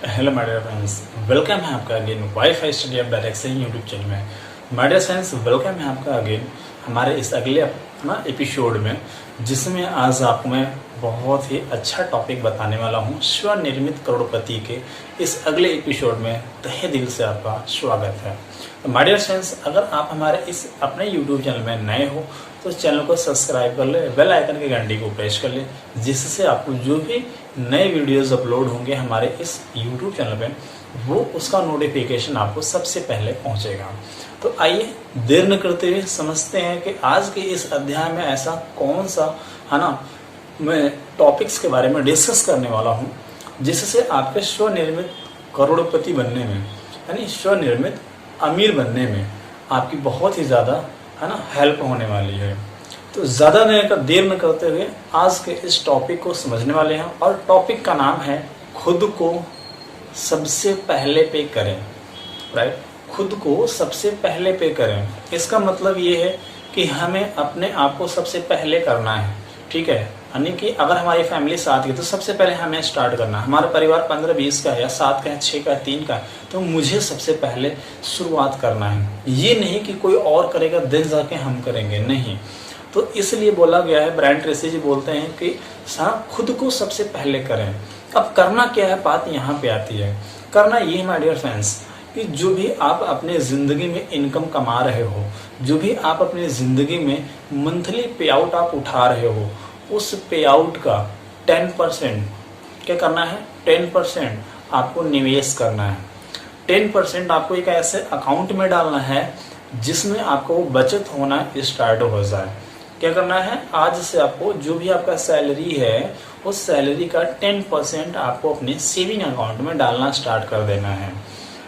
Hello my dear friends, welcome है आपका again WiFi Study of direction YouTube channel में। My dear friends, welcome है आपका again हमारे इस अगले एपिसोड में, जिसमें आज आपको मैं बहुत ही अच्छा टॉपिक बताने वाला हूं। स्वनिर्मित करोड़पति के इस अगले एपिसोड में तहे दिल से आपका स्वागत है। तो माय डियर फ्रेंड्स, अगर आप हमारे इस अपने यूट्यूब चैनल में नए हो तो चैनल को सब्सक्राइब कर ले, बेल आइकन की घंटी को प्रेस कर ले, जिससे आपको जो भी नए वीडियोस अपलोड होंगे हमारे इस यूट्यूब चैनल पे वो उसका नोटिफिकेशन आपको सबसे पहले पहुंचेगा। तो आइए देर न करते हुए समझते हैं कि आज के इस अध्याय में ऐसा कौन सा मैं टॉपिक्स के बारे में डिस्कस करने वाला हूं जिससे आपके स्वनिर्मित करोड़पति बनने में यानी स्वनिर्मित अमीर बनने में आपकी बहुत ही ज़्यादा हेल्प होने वाली है। तो ज़्यादा देर न करते हुए आज के इस टॉपिक को समझने वाले हैं, और टॉपिक का नाम है खुद को सबसे पहले पे करें। राइट, खुद को सबसे पहले पे करें। इसका मतलब ये है कि हमें अपने आप को सबसे पहले करना है। ठीक है, यानी कि अगर हमारी फैमिली 7 की तो सबसे पहले हमें स्टार्ट करना है। हमारा परिवार 15-20 का है या 7 का है, 6 का है, 3 का है, तो मुझे सबसे पहले शुरुआत करना है। ये नहीं कि कोई और करेगा दिन जाके हम करेंगे, नहीं। तो इसलिए बोला गया है, ब्रायन ट्रेसी जी बोलते हैं कि खुद को सबसे पहले करें। अब करना क्या है, बात यहाँ पे आती है। करना ये माय डियर फ्रेंड्स कि जो भी आप अपने ज़िंदगी में इनकम कमा रहे हो, जो भी आप अपनी ज़िंदगी में मंथली पे आउट आप उठा रहे हो, उस पे आउट का 10% क्या करना है, 10% आपको निवेश करना है। 10% आपको एक ऐसे अकाउंट में डालना है जिसमें आपको बचत होना स्टार्ट हो जाए। क्या करना है, आज से आपको जो भी आपका सैलरी है उस सैलरी का 10% आपको अपने सेविंग अकाउंट में डालना स्टार्ट कर देना है।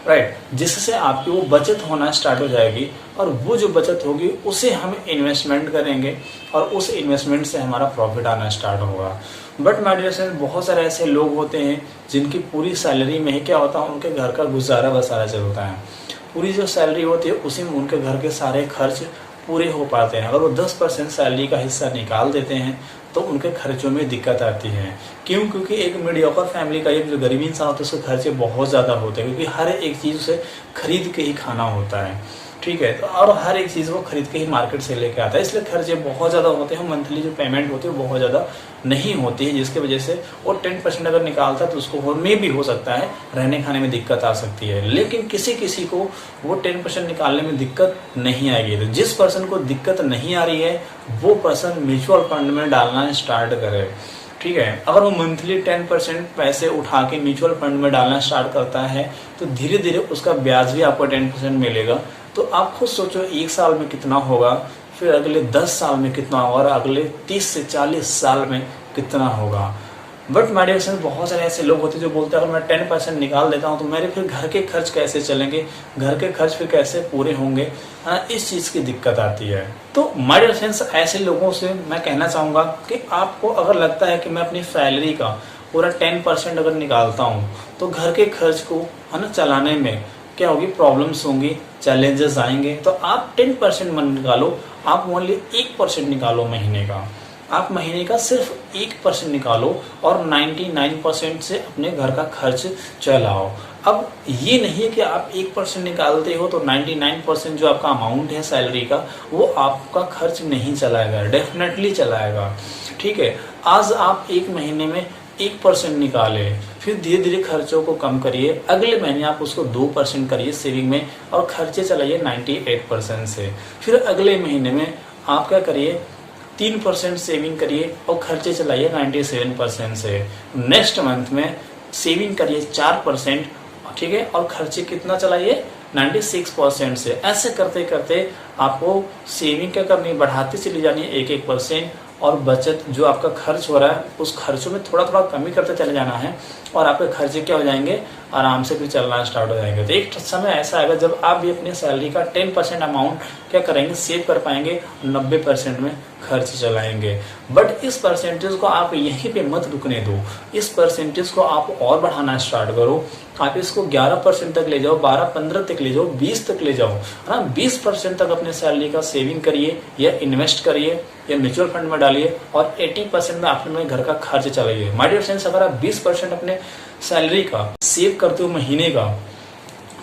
राइट, जिससे आपकी वो बचत होना स्टार्ट हो जाएगी, और वो जो बचत होगी उसे हम इन्वेस्टमेंट करेंगे और उस इन्वेस्टमेंट से हमारा प्रॉफिट आना स्टार्ट होगा। बट माय डियर फ्रेंड्स, बहुत सारे ऐसे लोग होते हैं जिनकी पूरी सैलरी में ही क्या होता है, उनके घर का गुजारा बसारा चलता है। पूरी जो सैलरी होती है उसी में उनके घर के सारे खर्च पूरे हो पाते हैं। अगर वो 10% सैलरी का हिस्सा निकाल देते हैं तो उनके खर्चों में दिक्कत आती है। क्यों? क्योंकि एक मीडियोकर फैमिली का एक जो गरीब इंसान होता है उसके खर्चे बहुत ज़्यादा होते हैं, क्योंकि हर एक चीज़ उसे खरीद के ही खाना होता है। ठीक है, तो और हर एक चीज़ वो खरीद के ही मार्केट से लेके आता है, इसलिए खर्चे बहुत ज़्यादा होते हैं। मंथली जो पेमेंट होती है वो बहुत ज़्यादा नहीं होती है, जिसकी वजह से वो 10% अगर निकालता है तो उसको भी हो सकता है रहने खाने में दिक्कत आ सकती है। लेकिन किसी किसी को वो 10% निकालने में दिक्कत नहीं आएगी। तो जिस पर्सन को दिक्कत नहीं आ रही है वो पर्सन म्यूचुअल फंड में डालना स्टार्ट करे। ठीक है, अगर वो मंथली 10% पैसे उठा के म्यूचुअल फंड में डालना स्टार्ट करता है तो धीरे धीरे उसका ब्याज भी आपको 10% मिलेगा। तो आप खुद सोचो, 1 साल में कितना होगा, फिर अगले 10 साल में कितना होगा, और अगले 30 से 40 साल में कितना होगा। बट माय डियर फ्रेंड्स, बहुत सारे ऐसे लोग होते हैं जो बोलते हैं अगर मैं 10% निकाल देता हूँ तो मेरे फिर घर के खर्च कैसे चलेंगे, घर के खर्च फिर कैसे पूरे होंगे, इस चीज़ की दिक्कत आती है। तो माय डियर फ्रेंड्स, ऐसे लोगों से मैं कहना चाहूँगा कि आपको अगर लगता है कि मैं अपनी सैलरी का पूरा 10% अगर निकालता हूँ तो घर के खर्च को चलाने में क्या होगी, प्रॉब्लम्स होंगी, चैलेंजेस आएंगे, तो आप 10% मत निकालो, आप ओनली 1% निकालो महीने का। आप महीने का सिर्फ 1% निकालो और 99% से अपने घर का खर्च चलाओ। अब ये नहीं है कि आप 1% निकालते हो तो 99% जो आपका अमाउंट है सैलरी का वो आपका खर्च नहीं चलाएगा, डेफिनेटली चलाएगा। ठीक है, आज आप एक महीने में 1% निकाले, फिर धीरे धीरे खर्चों को कम करिए, अगले महीने आप उसको 2% करिए सेविंग में और खर्चे चलाइए 98% से। फिर अगले महीने में आप क्या करिए, 3% सेविंग करिए और खर्चे चलाइए 97% से। नेक्स्ट मंथ में सेविंग करिए 4%, ठीक है, और खर्चे कितना चलाइए, 96% से। ऐसे करते करते आपको सेविंग क्या करनी, बढ़ाती चली जानी है 1-1%, और बचत जो आपका खर्च हो रहा है उस खर्चों में थोड़ा थोड़ा कमी करते चले जाना है, और आपके खर्चे क्या हो जाएंगे, आराम से फिर चलना स्टार्ट हो जाएंगे। तो एक समय ऐसा आएगा जब आप भी अपनी सैलरी का 10% अमाउंट क्या करेंगे, सेव कर पाएंगे, 90% में खर्च चलाएंगे। बट इस परसेंटेज को आप यहीं पे मत रुकने दो, इस परसेंटेज को आप और बढ़ाना स्टार्ट करो। आप इसको 11% तक ले जाओ, 12-15 तक ले जाओ, 20 तक ले जाओ, 20% तक अपने सैलरी का सेविंग करिए या इन्वेस्ट करिए या म्यूचुअल फंड में डालिए, और 80% में अपने घर का खर्च चलाइए। माय डियर फ्रेंड्स, अगर आप 20% अपने सैलरी का सेव करते हो महीने का,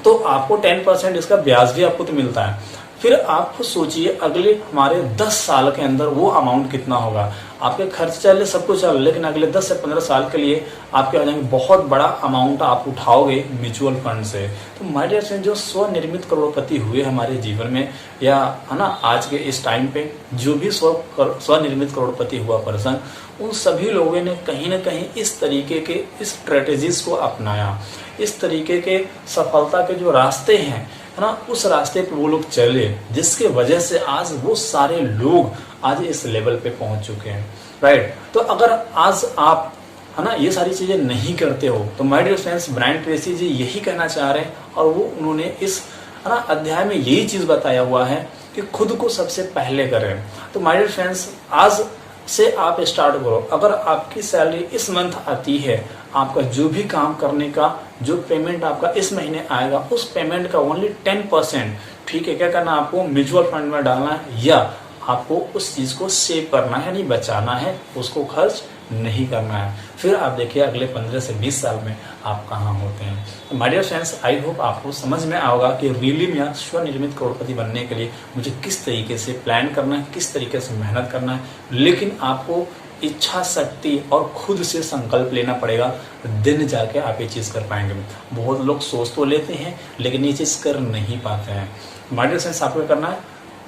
तो आपको 10% इसका ब्याज भी आपको तो मिलता है। फिर आप खुद सोचिए अगले हमारे 10 साल के अंदर वो अमाउंट कितना होगा। आपके खर्च चले सब कुछ चले, लेकिन अगले 10 से 15 साल के लिए आपके आ जाएंगे बहुत बड़ा अमाउंट आप उठाओगे म्यूचुअल फंड से। तो माय डियर फ्रेंड, जो स्वनिर्मित करोड़पति हुए हमारे जीवन में, या है ना आज के इस टाइम पे जो भी स्वनिर्मित करोड़पति हुआ पर्सन, उन सभी लोगों ने कहीं ना कहीं इस तरीके के इस स्ट्रेटेजीज को अपनाया। इस तरीके के सफलता के जो रास्ते हैं, है ना, उस रास्ते पे वो लोग चले, जिसके वजह से आज वो सारे लोग आज इस लेवल पे पहुंच चुके हैं, राइट। तो अगर आज आप, है ना, ये सारी चीजें नहीं करते हो, तो my dear friends, Brian Tracy ji यही कहना चाह रहे हैं, और वो उन्होंने इस, है ना, अध्याय में यही चीज बताया हुआ है कि खुद को सबसे पहले करें। तो माय डियर फ्रेंड्स, आज से आप स्टार्ट करो। अगर आपकी सैलरी इस मंथ आती है, आपका जो भी काम करने का जो पेमेंट आपका इस महीने आएगा, उस पेमेंट का ओनली 10%, ठीक है, क्या करना, आपको म्यूचुअल फंड में डालना है, या आपको उस चीज को सेव करना है, यानी बचाना है, उसको खर्च नहीं करना है। फिर आप देखिए अगले 15 से 20 साल में आप कहाँ होते हैं। तो my dear friends, I hope आपको समझ में आओगा कि रियली में स्वनिर्मित करोड़पति बनने के लिए मुझे किस तरीके से प्लान करना है, किस तरीके से मेहनत करना है, लेकिन आपको इच्छा शक्ति और खुद से संकल्प लेना पड़ेगा, दिन जाके आप ये चीज कर पाएंगे। बहुत लोग सोच तो लेते हैं लेकिन ये चीज कर नहीं पाते हैं। माय डियर फ्रेंड्स, आपको करना है,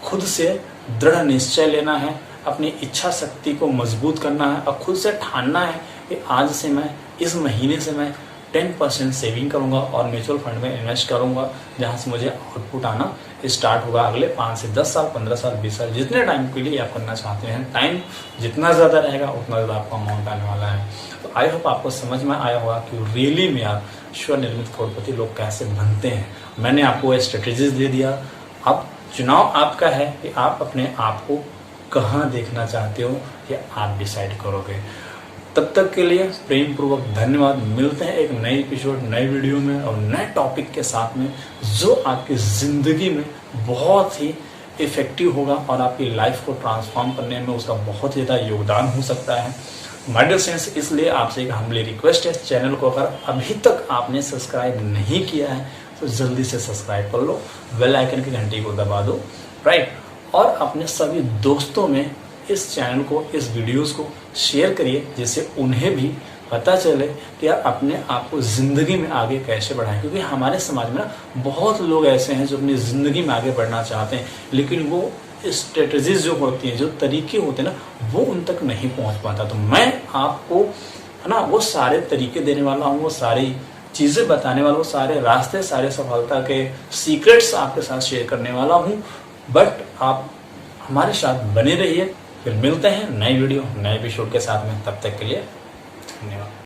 खुद से दृढ़ निश्चय लेना है, अपनी इच्छा शक्ति को मजबूत करना है, और खुद से ठानना है कि आज से मैं, इस महीने से मैं 10% सेविंग करूंगा और म्यूचुअल फंड में इन्वेस्ट करूंगा, जहां से मुझे आउटपुट आना स्टार्ट होगा अगले 5 से 10 साल, 15 साल, 20 साल, जितने टाइम के लिए आप करना चाहते हैं। टाइम जितना ज़्यादा रहेगा उतना ज़्यादा आपको अमाउंट आने वाला है। तो आई होप आपको समझ में आया होगा कि रियली में यार स्वनिर्मित करोड़पति लोग कैसे बनते हैं। मैंने आपको स्ट्रेटेजीज दे दिया, अब चुनाव आपका है कि आप अपने आप को कहाँ देखना चाहते हो, ये आप डिसाइड करोगे। तब तक के लिए प्रेम पूर्वक धन्यवाद। मिलते हैं एक नई एपिसोड, नई वीडियो में और नए टॉपिक के साथ में, जो आपकी ज़िंदगी में बहुत ही इफेक्टिव होगा और आपकी लाइफ को ट्रांसफॉर्म करने में उसका बहुत ज़्यादा योगदान हो सकता है। माय डियर फ्रेंड्स, इसलिए आपसे एक हम्बली रिक्वेस्ट है, चैनल को अगर अभी तक आपने सब्सक्राइब नहीं किया है तो जल्दी से सब्सक्राइब कर लो, बेल आइकन की घंटी को दबा दो, राइट। और अपने सभी दोस्तों में इस चैनल को, इस वीडियोस को शेयर करिए, जिससे उन्हें भी पता चले कि आप अपने आप को ज़िंदगी में आगे कैसे बढ़ाएं। क्योंकि हमारे समाज में ना बहुत लोग ऐसे हैं जो अपनी ज़िंदगी में आगे बढ़ना चाहते हैं, लेकिन वो स्ट्रेटजीज जो होती हैं, जो तरीके होते हैं ना, वो उन तक नहीं पहुंच पाता। तो मैं आपको, है ना, वो सारे तरीके देने वाला हूँ, वो सारी चीज़ें बताने वाला हूँ, सारे रास्ते, सारे सफलता के सीक्रेट्स आपके साथ शेयर करने वाला हूँ। बट आप हमारे साथ बने रहिए। फिर मिलते हैं नई वीडियो, नए एपिसोड के साथ में। तब तक के लिए धन्यवाद।